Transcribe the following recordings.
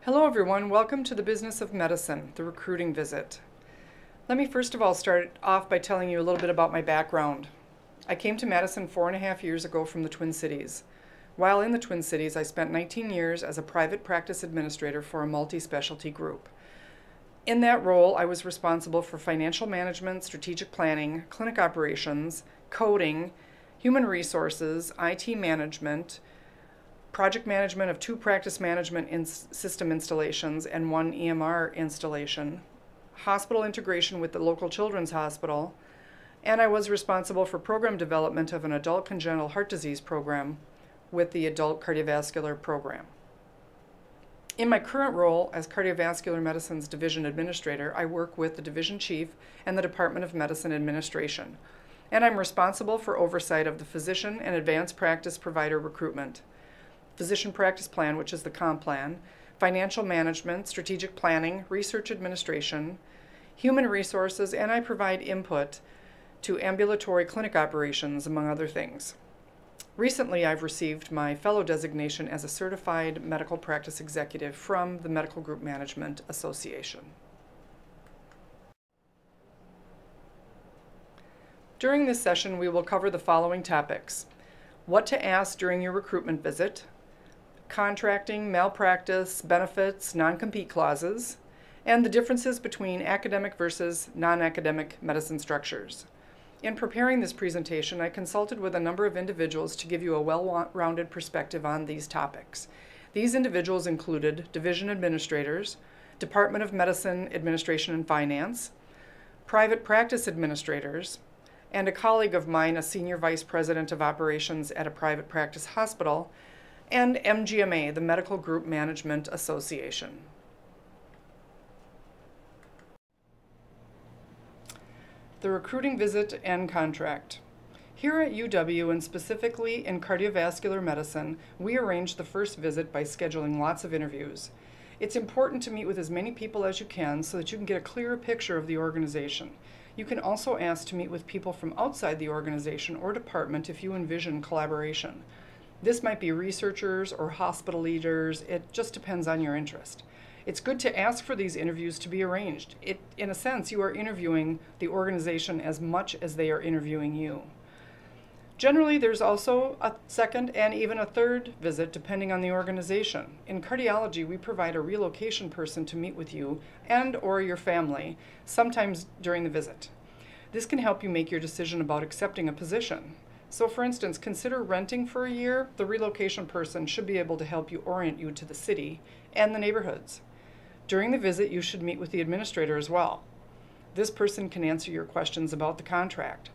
Hello everyone, welcome to the Business of Medicine, the recruiting visit. Let me first of all start off by telling you a little bit about my background. I came to Madison 4.5 years ago from the Twin Cities. While in the Twin Cities, I spent 19 years as a private practice administrator for a multi-specialty group. In that role, I was responsible for financial management, strategic planning, clinic operations, coding, human resources, IT management, project management of 2 practice management system installations and 1 EMR installation, hospital integration with the local children's hospital, and I was responsible for program development of an adult congenital heart disease program with the adult cardiovascular program. In my current role as cardiovascular medicine's division administrator, I work with the division chief and the Department of Medicine Administration, and I'm responsible for oversight of the physician and advanced practice provider recruitment, physician practice plan, which is the comp plan, financial management, strategic planning, research administration, human resources, and I provide input to ambulatory clinic operations, among other things. Recently, I've received my fellow designation as a certified medical practice executive from the Medical Group Management Association. During this session, we will cover the following topics: what to ask during your recruitment visit, contracting, malpractice, benefits, non-compete clauses, and the differences between academic versus non-academic medicine structures. In preparing this presentation, I consulted with a number of individuals to give you a well-rounded perspective on these topics. These individuals included division administrators, Department of Medicine Administration and Finance, private practice administrators, and a colleague of mine, a senior vice president of operations at a private practice hospital, and MGMA, the Medical Group Management Association. The recruiting visit and contract. Here at UW, and specifically in cardiovascular medicine, we arrange the first visit by scheduling lots of interviews. It's important to meet with as many people as you can so that you can get a clearer picture of the organization. You can also ask to meet with people from outside the organization or department if you envision collaboration. This might be researchers or hospital leaders. It just depends on your interest. It's good to ask for these interviews to be arranged. In a sense, you are interviewing the organization as much as they are interviewing you. Generally, there's also a second and even a third visit depending on the organization. In cardiology, we provide a relocation person to meet with you and or your family, sometimes during the visit. This can help you make your decision about accepting a position. So for instance, consider renting for a year. The relocation person should be able to help you orient you to the city and the neighborhoods. During the visit, you should meet with the administrator as well. This person can answer your questions about the contract.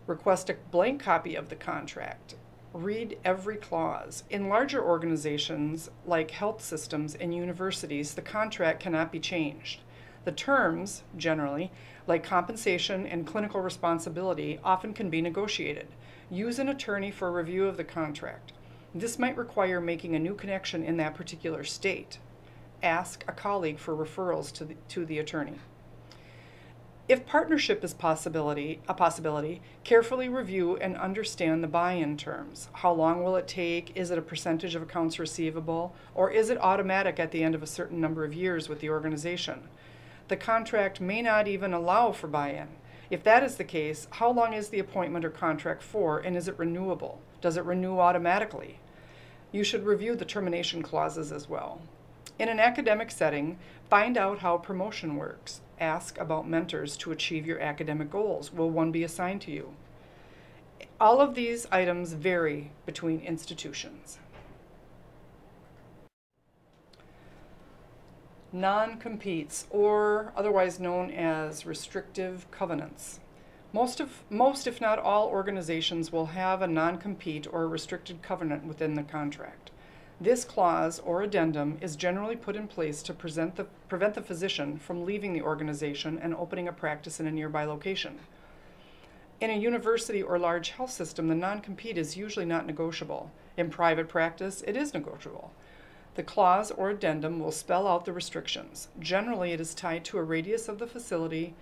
Request a blank copy of the contract. Read every clause. In larger organizations like health systems and universities, the contract cannot be changed. The terms, generally, like compensation and clinical responsibility, often can be negotiated. Use an attorney for review of the contract. This might require making a new connection in that particular state. Ask a colleague for referrals to the attorney. If partnership is a possibility, carefully review and understand the buy-in terms. How long will it take? Is it a percentage of accounts receivable? Or is it automatic at the end of a certain number of years with the organization? The contract may not even allow for buy-in. If that is the case, how long is the appointment or contract for, and is it renewable? Does it renew automatically? You should review the termination clauses as well. In an academic setting, find out how promotion works. Ask about mentors to achieve your academic goals. Will one be assigned to you? All of these items vary between institutions. Non-competes, or otherwise known as restrictive covenants. Most, if not all, organizations will have a non-compete or a restricted covenant within the contract. This clause or addendum is generally put in place to prevent the physician from leaving the organization and opening a practice in a nearby location. In a university or large health system, the non-compete is usually not negotiable. In private practice, it is negotiable. The clause or addendum will spell out the restrictions. Generally, it is tied to a radius of the facility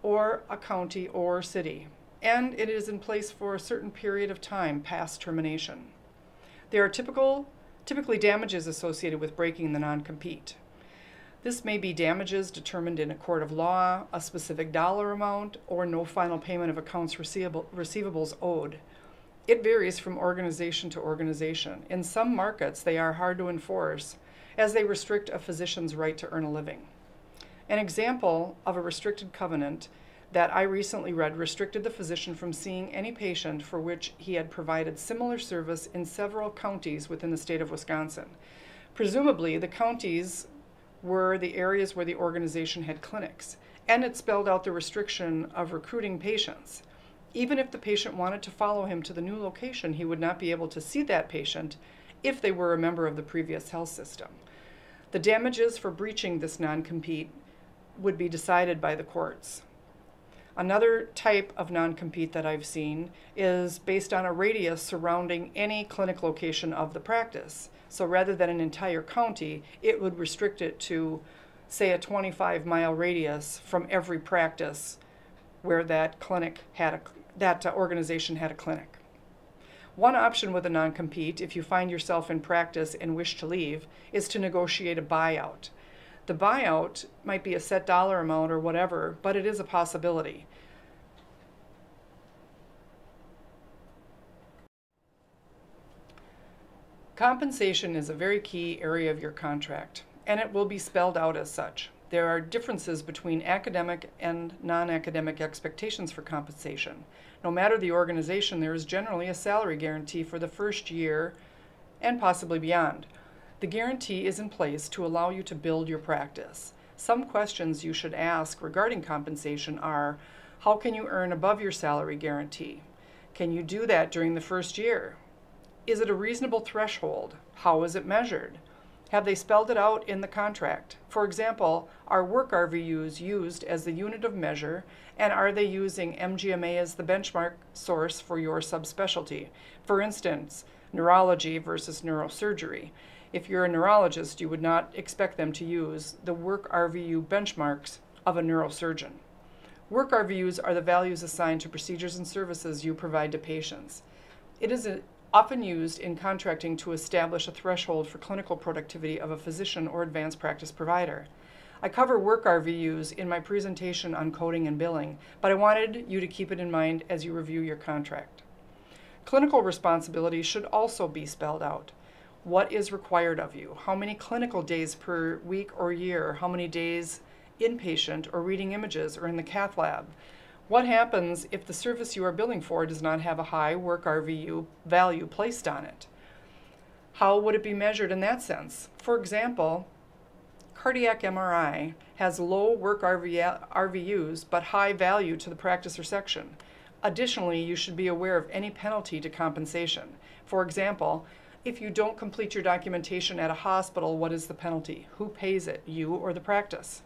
or a county or city, and it is in place for a certain period of time past termination. There are typical typically damages associated with breaking the non-compete. This may be damages determined in a court of law, a specific dollar amount, or no final payment of accounts receivables owed. It varies from organization to organization. In some markets, they are hard to enforce, as they restrict a physician's right to earn a living. An example of a restricted covenant that I recently read restricted the physician from seeing any patient for which he had provided similar service in several counties within the state of Wisconsin. Presumably, the counties were the areas where the organization had clinics, and it spelled out the restriction of recruiting patients. Even if the patient wanted to follow him to the new location, he would not be able to see that patient if they were a member of the previous health system. The damages for breaching this non-compete would be decided by the courts. Another type of non-compete that I've seen is based on a radius surrounding any clinic location of the practice. So rather than an entire county, it would restrict it to, say, a 25-mile radius from every practice where that organization had a clinic. One option with a non-compete, if you find yourself in practice and wish to leave, is to negotiate a buyout. The buyout might be a set dollar amount or whatever, but it is a possibility. Compensation is a very key area of your contract, and it will be spelled out as such. There are differences between academic and non-academic expectations for compensation. No matter the organization, there is generally a salary guarantee for the first year and possibly beyond. The guarantee is in place to allow you to build your practice. Some questions you should ask regarding compensation are, how can you earn above your salary guarantee? Can you do that during the first year? Is it a reasonable threshold? How is it measured? Have they spelled it out in the contract? For example, are work RVUs used as the unit of measure, and are they using MGMA as the benchmark source for your subspecialty? For instance, neurology versus neurosurgery. If you're a neurologist, you would not expect them to use the work RVU benchmarks of a neurosurgeon. Work RVUs are the values assigned to procedures and services you provide to patients. It is often used in contracting to establish a threshold for clinical productivity of a physician or advanced practice provider. I cover work RVUs in my presentation on coding and billing, but I wanted you to keep it in mind as you review your contract. Clinical responsibilities should also be spelled out. What is required of you? How many clinical days per week or year? How many days inpatient or reading images or in the cath lab? What happens if the service you are billing for does not have a high work RVU value placed on it? How would it be measured in that sense? For example, cardiac MRI has low work RVUs but high value to the practice or section. Additionally, you should be aware of any penalty to compensation. For example, if you don't complete your documentation at a hospital, what is the penalty? Who pays it, you or the practice?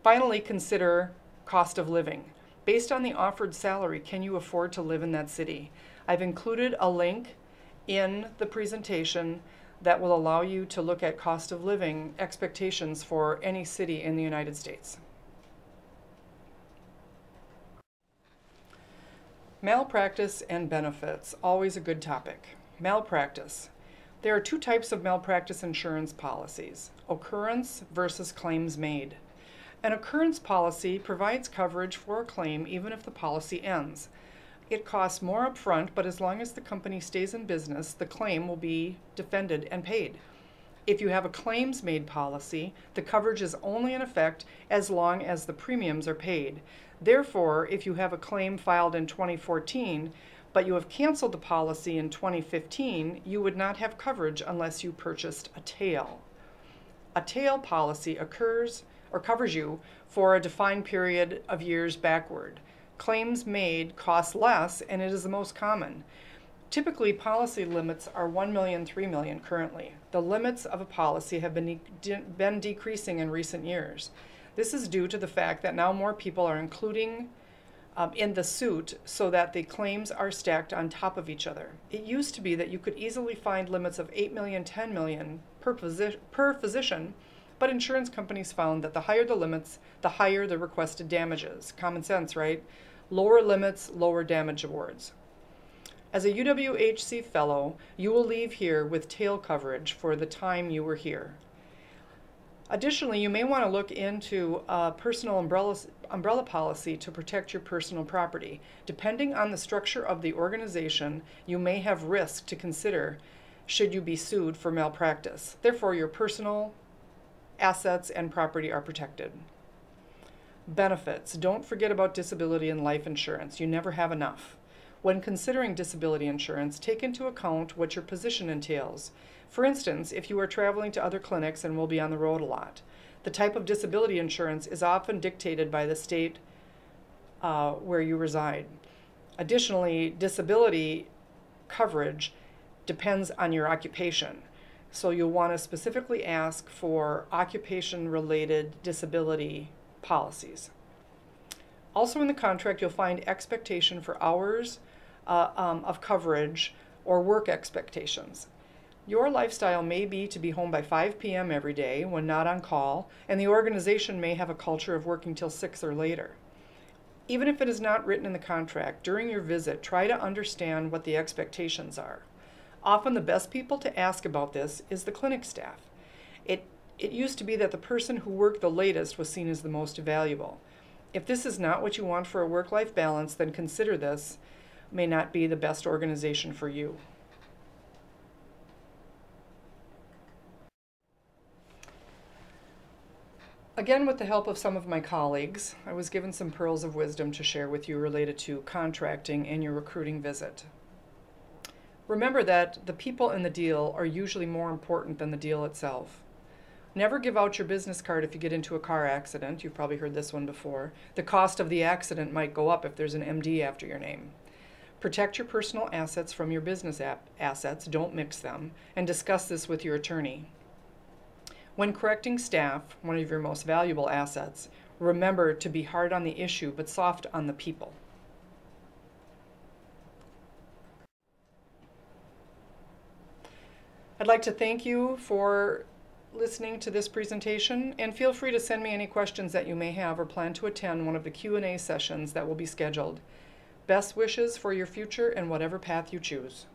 Finally, consider cost of living. Based on the offered salary, can you afford to live in that city? I've included a link in the presentation that will allow you to look at cost of living expectations for any city in the United States. Malpractice and benefits, always a good topic. Malpractice. There are two types of malpractice insurance policies: occurrence versus claims made. An occurrence policy provides coverage for a claim even if the policy ends. It costs more upfront, but as long as the company stays in business, the claim will be defended and paid. If you have a claims-made policy, the coverage is only in effect as long as the premiums are paid. Therefore, if you have a claim filed in 2014, but you have canceled the policy in 2015, you would not have coverage unless you purchased a tail. A tail policy covers you for a defined period of years backward. Claims made cost less, and it is the most common. Typically, policy limits are $1 million, $3 million currently. The limits of a policy have been decreasing in recent years. This is due to the fact that now more people are including in the suit so that the claims are stacked on top of each other. It used to be that you could easily find limits of $8 million, $10 million per physician, but insurance companies found that the higher the limits, the higher the requested damages. Common sense, right? Lower limits, lower damage awards. As a UWHC Fellow, you will leave here with tail coverage for the time you were here. Additionally, you may want to look into a personal umbrella policy to protect your personal property. Depending on the structure of the organization, you may have risk to consider should you be sued for malpractice. Therefore, your personal assets and property are protected. Benefits. Don't forget about disability and life insurance. You never have enough. When considering disability insurance, take into account what your position entails. For instance, if you are traveling to other clinics and will be on the road a lot, the type of disability insurance is often dictated by the state where you reside. Additionally, disability coverage depends on your occupation. So you'll want to specifically ask for occupation-related disability policies. Also in the contract, you'll find expectation for hours of coverage or work expectations. Your lifestyle may be to be home by 5 p.m. every day when not on call, and the organization may have a culture of working till 6 or later. Even if it is not written in the contract, during your visit, try to understand what the expectations are. Often the best people to ask about this is the clinic staff. It used to be that the person who worked the latest was seen as the most valuable. If this is not what you want for a work-life balance, then consider this may not be the best organization for you. Again, with the help of some of my colleagues, I was given some pearls of wisdom to share with you related to contracting and your recruiting visit. Remember that the people in the deal are usually more important than the deal itself. Never give out your business card if you get into a car accident. You've probably heard this one before. The cost of the accident might go up if there's an MD after your name. Protect your personal assets from your business assets, don't mix them, and discuss this with your attorney. When correcting staff, one of your most valuable assets, remember to be hard on the issue but soft on the people. I'd like to thank you for listening to this presentation, and feel free to send me any questions that you may have or plan to attend one of the Q&A sessions that will be scheduled. Best wishes for your future and whatever path you choose.